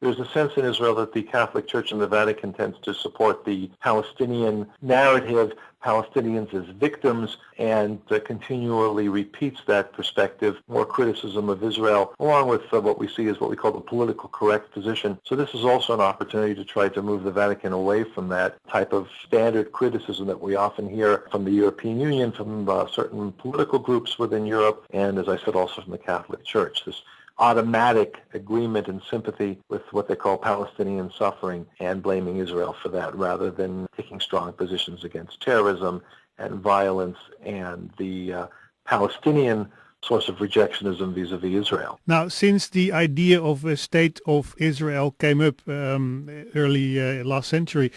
There's a sense in Israel that the Catholic Church and the Vatican tends to support the Palestinian narrative, Palestinians as victims, and continually repeats that perspective, more criticism of Israel, along with what we see as what we call the political correct position. So this is also an opportunity to try to move the Vatican away from that type of standard criticism that we often hear from the European Union, from certain political groups within Europe, and as I said, also from the Catholic Church. This automatic agreement and sympathy with what they call Palestinian suffering and blaming Israel for that, rather than taking strong positions against terrorism and violence and the Palestinian source of rejectionism vis-a-vis Israel. Now, since the idea of a state of Israel came up early last century,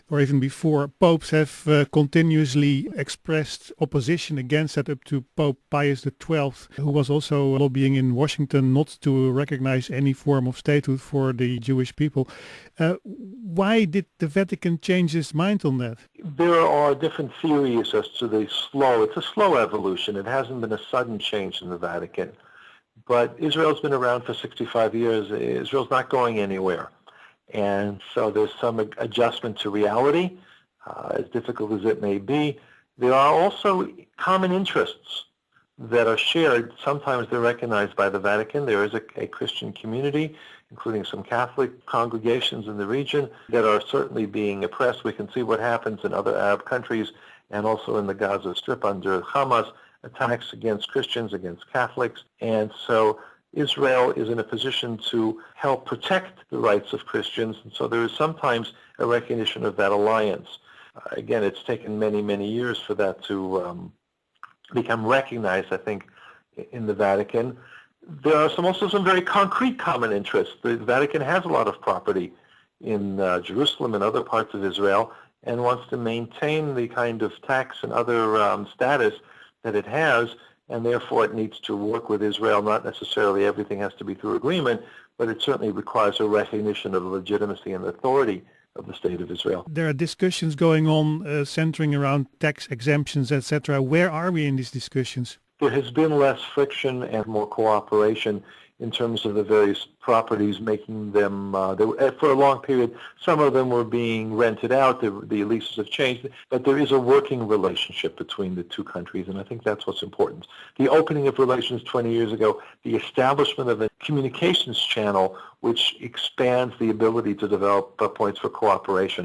or even before, popes have continuously expressed opposition against that, up to Pope Pius XII, who was also lobbying in Washington not to recognize any form of statehood for the Jewish people. Why did the Vatican change its mind on that? There are different theories as to it's a slow evolution. It hasn't been a sudden change in the Vatican. But Israel's been around for 65 years. Israel's not going anywhere. And so there's some adjustment to reality, as difficult as it may be. There are also common interests that are shared. Sometimes they're recognized by the Vatican. There is a Christian community, including some Catholic congregations in the region, that are certainly being oppressed. We can see what happens in other Arab countries and also in the Gaza Strip under Hamas, attacks against Christians, against Catholics. And so Israel is in a position to help protect the rights of Christians, and so there is sometimes a recognition of that alliance. Again, it's taken many, many years for that to become recognized, I think, in the Vatican. There are also some very concrete common interests. The Vatican has a lot of property in Jerusalem and other parts of Israel and wants to maintain the kind of tax and other status that it has, and therefore it needs to work with Israel. Not necessarily everything has to be through agreement, but it certainly requires a recognition of the legitimacy and authority of the State of Israel. There are discussions going on centering around tax exemptions, etc. Where are we in these discussions? There has been less friction and more cooperation in terms of the various properties, making them, for a long period, some of them were being rented out, the leases have changed, but there is a working relationship between the two countries, and I think that's what's important. The opening of relations 20 years ago, the establishment of a communications channel which expands the ability to develop points for cooperation.